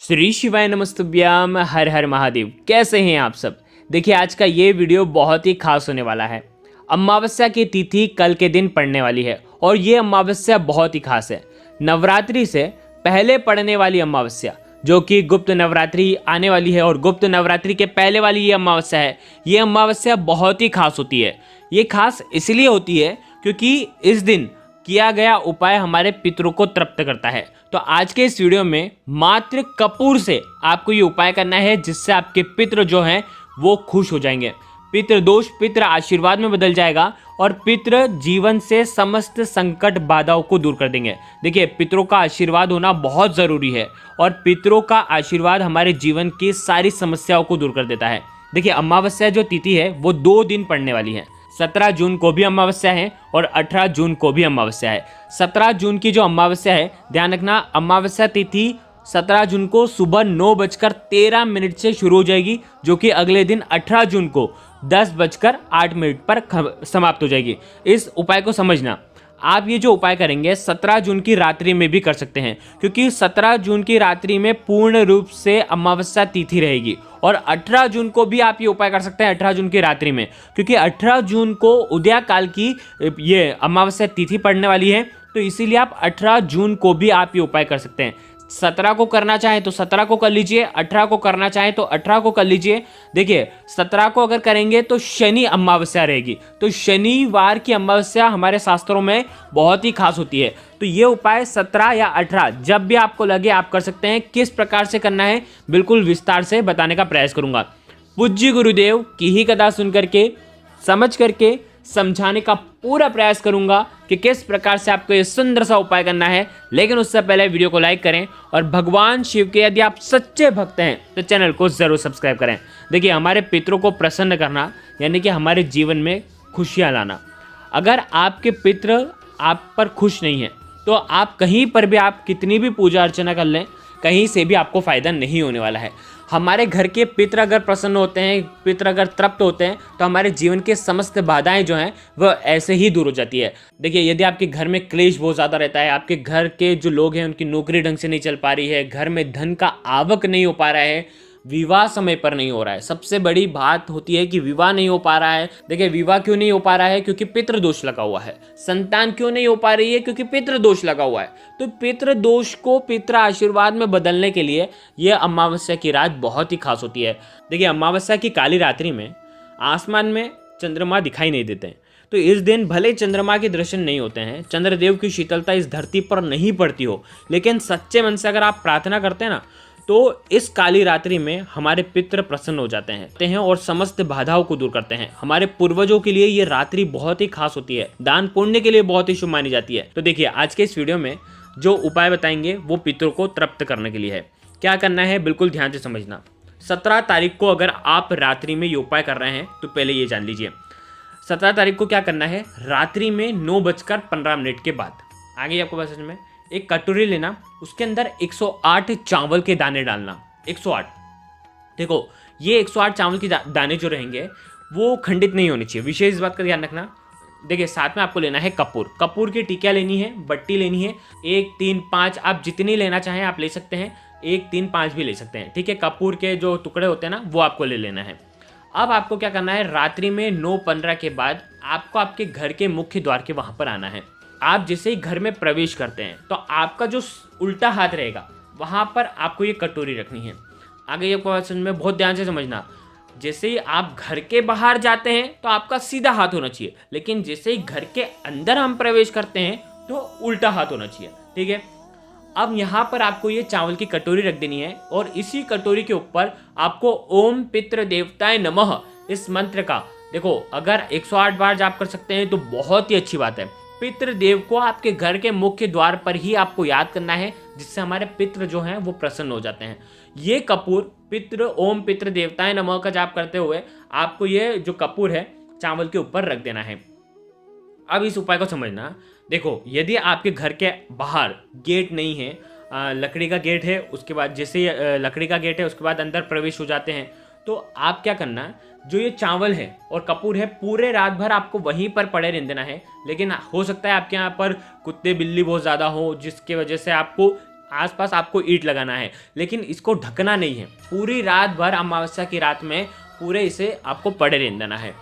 श्री शिवाय नमस्तुभ्याम। हर हर महादेव। कैसे हैं आप सब। देखिए, आज का ये वीडियो बहुत ही खास होने वाला है। अमावस्या की तिथि कल के दिन पड़ने वाली है और ये अमावस्या बहुत ही खास है। नवरात्रि से पहले पड़ने वाली अमावस्या, जो कि गुप्त नवरात्रि आने वाली है और गुप्त नवरात्रि के पहले वाली ये अमावस्या है। ये अमावस्या बहुत ही खास होती है। ये खास इसलिए होती है क्योंकि इस दिन किया गया उपाय हमारे पितरों को तृप्त करता है। तो आज के इस वीडियो में मात्र कपूर से आपको ये उपाय करना है, जिससे आपके पितृ जो हैं वो खुश हो जाएंगे। पितृ दोष पितृ आशीर्वाद में बदल जाएगा और पितृ जीवन से समस्त संकट बाधाओं को दूर कर देंगे। देखिए, पितरों का आशीर्वाद होना बहुत ज़रूरी है और पितरों का आशीर्वाद हमारे जीवन की सारी समस्याओं को दूर कर देता है। देखिए, अमावस्या जो तिथि है वो 2 दिन पड़ने वाली है। 17 जून को भी अमावस्या है और 18 जून को भी अमावस्या है। 17 जून की जो अमावस्या है, ध्यान रखना, अमावस्या तिथि 17 जून को सुबह 9:13 से शुरू हो जाएगी, जो कि अगले दिन 18 जून को 10:08 पर समाप्त हो जाएगी। इस उपाय को समझना, आप ये जो उपाय करेंगे 17 जून की रात्रि में भी कर सकते हैं, क्योंकि 17 जून की रात्रि में पूर्ण रूप से अमावस्या तिथि रहेगी। और 18 जून को भी आप ये उपाय कर सकते हैं 18 जून की रात्रि में, क्योंकि 18 जून को उदया काल की ये अमावस्या तिथि पड़ने वाली है। तो इसीलिए आप 18 जून को भी आप ये उपाय कर सकते हैं। 17 को करना चाहें तो 17 को कर लीजिए, 18 को करना चाहें तो 18 को कर लीजिए। देखिए, 17 को अगर करेंगे तो शनि अमावस्या रहेगी, तो शनिवार की अमावस्या हमारे शास्त्रों में बहुत ही खास होती है। तो ये उपाय 17 या 18 जब भी आपको लगे आप कर सकते हैं। किस प्रकार से करना है बिल्कुल विस्तार से बताने का प्रयास करूंगा। पूज्य गुरुदेव की ही कथा सुन करके, समझ करके समझाने का पूरा प्रयास करूंगा कि किस प्रकार से आपको ये सुंदर सा उपाय करना है। लेकिन उससे पहले वीडियो को लाइक करें और भगवान शिव के यदि आप सच्चे भक्त हैं तो चैनल को जरूर सब्सक्राइब करें। देखिए, हमारे पितरों को प्रसन्न करना यानी कि हमारे जीवन में खुशियां लाना। अगर आपके पितृ आप पर खुश नहीं है तो आप कहीं पर भी आप कितनी भी पूजा अर्चना कर लें, कहीं से भी आपको फायदा नहीं होने वाला है। हमारे घर के पितृ अगर प्रसन्न होते हैं, पितृ अगर तृप्त होते हैं, तो हमारे जीवन के समस्त बाधाएं जो हैं वह ऐसे ही दूर हो जाती है। देखिए, यदि आपके घर में क्लेश बहुत ज़्यादा रहता है, आपके घर के जो लोग हैं उनकी नौकरी ढंग से नहीं चल पा रही है, घर में धन का आवक नहीं हो पा रहा है, विवाह समय पर नहीं हो रहा है, सबसे बड़ी बात होती है कि विवाह नहीं हो पा रहा है। देखिए, विवाह क्यों नहीं हो पा रहा है? क्योंकि पितृ दोष लगा हुआ है। संतान क्यों नहीं हो पा रही है? क्योंकि पितृ दोष लगा हुआ है। तो पितृ दोष को पितृ आशीर्वाद में बदलने के लिए यह अमावस्या की रात बहुत ही खास होती है। देखिए, अमावस्या की काली रात्रि में आसमान में चंद्रमा दिखाई नहीं देते हैं, तो इस दिन भले चंद्रमा के दर्शन नहीं होते हैं, चंद्रदेव की शीतलता इस धरती पर नहीं पड़ती हो, लेकिन सच्चे मन से अगर आप प्रार्थना करते हैं ना, तो इस काली रात्रि में हमारे पितृ प्रसन्न हो जाते हैं और समस्त बाधाओं को दूर करते हैं। हमारे पूर्वजों के लिए ये रात्रि बहुत ही खास होती है, दान पुण्य के लिए बहुत ही शुभ मानी जाती है। तो देखिए, आज के इस वीडियो में जो उपाय बताएंगे वो पितरों को तृप्त करने के लिए है। क्या करना है बिल्कुल ध्यान से समझना। 17 तारीख को अगर आप रात्रि में ये उपाय कर रहे हैं तो पहले ये जान लीजिए, 17 तारीख को क्या करना है, रात्रि में 9:15 के बाद आगे आपको बस में एक कटोरी लेना, उसके अंदर 108 चावल के दाने डालना। 108, देखो ये 108 चावल के दाने जो रहेंगे वो खंडित नहीं होने चाहिए, विशेष बात का ध्यान रखना। देखिए, साथ में आपको लेना है कपूर, कपूर की टिकिया लेनी है, बट्टी लेनी है, 1, 3, 5 आप जितनी लेना चाहें आप ले सकते हैं, 1, 3, 5 भी ले सकते हैं, ठीक है। कपूर के जो टुकड़े होते हैं ना वो आपको ले लेना है। अब आपको क्या करना है, रात्रि में 9:15 के बाद आपको आपके घर के मुख्य द्वार के वहां पर आना है। आप जैसे ही घर में प्रवेश करते हैं तो आपका जो उल्टा हाथ रहेगा वहां पर आपको ये कटोरी रखनी है। आगे ये क्वेश्चन में बहुत ध्यान से समझना। जैसे ही आप घर के बाहर जाते हैं तो आपका सीधा हाथ होना चाहिए, लेकिन जैसे ही घर के अंदर हम प्रवेश करते हैं तो उल्टा हाथ होना चाहिए, ठीक है। अब यहाँ पर आपको ये चावल की कटोरी रख देनी है और इसी कटोरी के ऊपर आपको ओम पितृ देवताय नमः इस मंत्र का, देखो अगर 108 बार जाप कर सकते हैं तो बहुत ही अच्छी बात है। पितृदेव को आपके घर के मुख्य द्वार पर ही आपको याद करना है, जिससे हमारे पितृ जो हैं वो प्रसन्न हो जाते हैं। ये कपूर पितृ ओम पितृ देवताएं नमः का जाप करते हुए आपको ये जो कपूर है चावल के ऊपर रख देना है। अब इस उपाय को समझना। देखो, यदि आपके घर के बाहर गेट नहीं है, लकड़ी का गेट है, उसके बाद जैसे लकड़ी का गेट है उसके बाद अंदर प्रवेश हो जाते हैं, तो आप क्या करना, जो ये चावल है और कपूर है पूरे रात भर आपको वहीं पर पड़े रहने देना है। लेकिन हो सकता है आपके यहाँ पर कुत्ते बिल्ली बहुत ज़्यादा हो, जिसकी वजह से आपको आसपास आपको ईंट लगाना है, लेकिन इसको ढकना नहीं है। पूरी रात भर अमावस्या की रात में पूरे इसे आपको पड़े रहने देना है।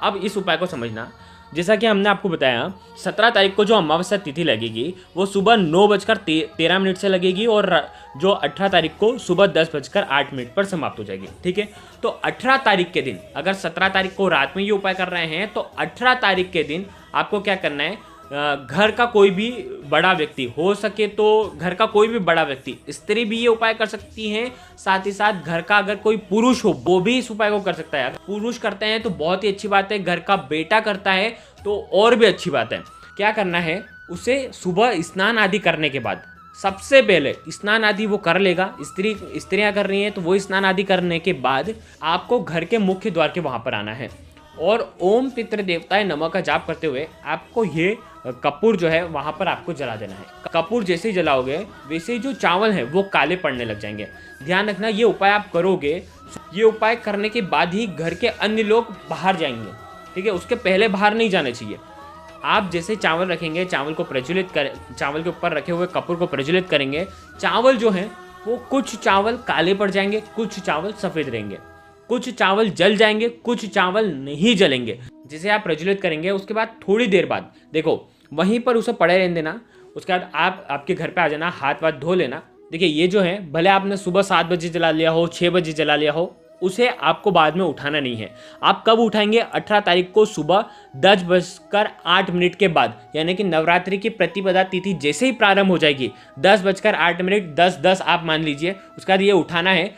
अब इस उपाय को समझना, जैसा कि हमने आपको बताया 17 तारीख को जो अमावस्या तिथि लगेगी वो सुबह 9:13 से लगेगी और जो 18 तारीख को सुबह 10:08 पर समाप्त हो जाएगी। ठीक है, तो 18 तारीख के दिन, अगर 17 तारीख को रात में ये उपाय कर रहे हैं तो 18 तारीख के दिन आपको क्या करना है, घर का कोई भी बड़ा व्यक्ति, हो सके तो घर का कोई भी बड़ा व्यक्ति, स्त्री भी ये उपाय कर सकती हैं, साथ ही साथ घर का अगर कोई पुरुष हो वो भी इस उपाय को कर सकता है। अगर पुरुष करते हैं तो बहुत ही अच्छी बात है, घर का बेटा करता है तो और भी अच्छी बात है। क्या करना है, उसे सुबह स्नान आदि करने के बाद, सबसे पहले स्नान आदि वो कर लेगा, स्त्रियां कर रही हैं तो वो स्नान आदि करने के बाद आपको घर के मुख्य द्वार के वहां पर आना है और ओम पितृ देवताय नमः का जाप करते हुए आपको ये कपूर जो है वहां पर आपको जला देना है। कपूर जैसे ही जलाओगे वैसे ही जो चावल है वो काले पड़ने लग जाएंगे। ध्यान रखना, ये उपाय आप करोगे, ये उपाय करने के बाद ही घर के अन्य लोग बाहर जाएंगे। ठीक है, उसके पहले बाहर नहीं जाने चाहिए। आप जैसे चावल रखेंगे, चावल के ऊपर रखे हुए कपूर को प्रज्वलित करेंगे, चावल जो है वो कुछ चावल काले पड़ जाएंगे, कुछ चावल सफेद रहेंगे, कुछ चावल जल जाएंगे, कुछ चावल नहीं जलेंगे। जिसे आप प्रज्वलित करेंगे उसके बाद थोड़ी देर बाद देखो वहीं पर उसे पड़े रहने देना। उसके बाद आप आपके घर पे आ जाना, हाथ वाथ धो लेना। देखिए ये जो है, भले आपने सुबह 7 बजे जला लिया हो, 6 बजे जला लिया हो, उसे आपको बाद में उठाना नहीं है। आप कब उठाएंगे, 18 तारीख को सुबह 10:08 के बाद, यानी कि नवरात्रि की प्रतिपदा तिथि जैसे ही प्रारंभ हो जाएगी 10:08, 10:10 आप मान लीजिए, उसके बाद ये उठाना है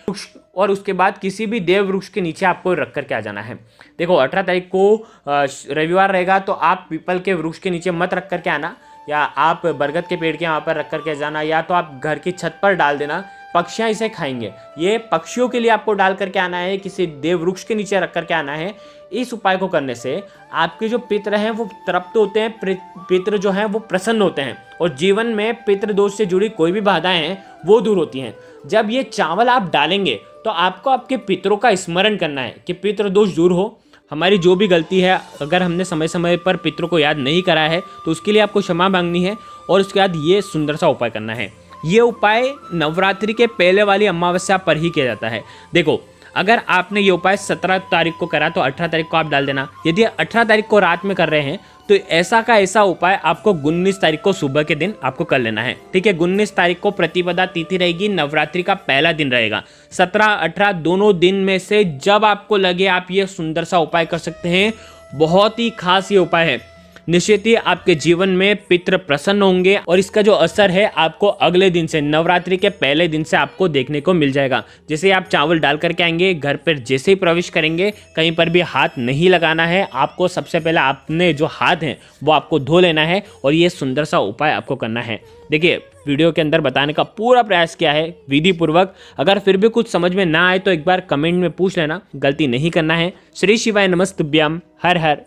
और उसके बाद किसी भी देव वृक्ष के नीचे आपको रख करके आ जाना है। देखो 18 तारीख को रविवार रहेगा तो आप पीपल के वृक्ष के नीचे मत रख करके आना, या आप बरगद के पेड़ के वहाँ पर रख करके जाना, या तो आप घर की छत पर डाल देना, पक्षियाँ इसे खाएंगे। ये पक्षियों के लिए आपको डाल करके आना है, किसी देव वृक्ष के नीचे रख करके आना है। इस उपाय को करने से आपके जो पितृ हैं वो तृप्त होते हैं, पितृ जो हैं वो प्रसन्न होते हैं और जीवन में पितृ दोष से जुड़ी कोई भी बाधाएं हैं वो दूर होती हैं। जब ये चावल आप डालेंगे तो आपको आपके पितरों का स्मरण करना है कि पितृ दोष दूर हो, हमारी जो भी गलती है, अगर हमने समय समय पर पितरों को याद नहीं करा है तो उसके लिए आपको क्षमा मांगनी है और उसके बाद ये सुंदर सा उपाय करना है। ये उपाय नवरात्रि के पहले वाली अमावस्या पर ही किया जाता है। देखो अगर आपने ये उपाय 17 तारीख को करा तो 18 तारीख को आप डाल देना। यदि 18 तारीख को रात में कर रहे हैं तो ऐसा का ऐसा उपाय आपको 19 तारीख को सुबह के दिन आपको कर लेना है। ठीक है, 19 तारीख को प्रतिपदा तिथि रहेगी, नवरात्रि का पहला दिन रहेगा। 17, 18 दोनों दिन में से जब आपको लगे आप ये सुंदर सा उपाय कर सकते हैं। बहुत ही खास ये उपाय है, निश्चित ही आपके जीवन में पितृ प्रसन्न होंगे और इसका जो असर है आपको अगले दिन से, नवरात्रि के पहले दिन से आपको देखने को मिल जाएगा। जैसे आप चावल डाल करके आएंगे, घर पर जैसे ही प्रवेश करेंगे कहीं पर भी हाथ नहीं लगाना है। आपको सबसे पहले अपने जो हाथ हैं वो आपको धो लेना है और ये सुंदर सा उपाय आपको करना है। देखिए वीडियो के अंदर बताने का पूरा प्रयास किया है विधि पूर्वक। अगर फिर भी कुछ समझ में ना आए तो एक बार कमेंट में पूछ लेना, गलती नहीं करना है। श्री शिवाय नमस्तुभ्यम। हर हर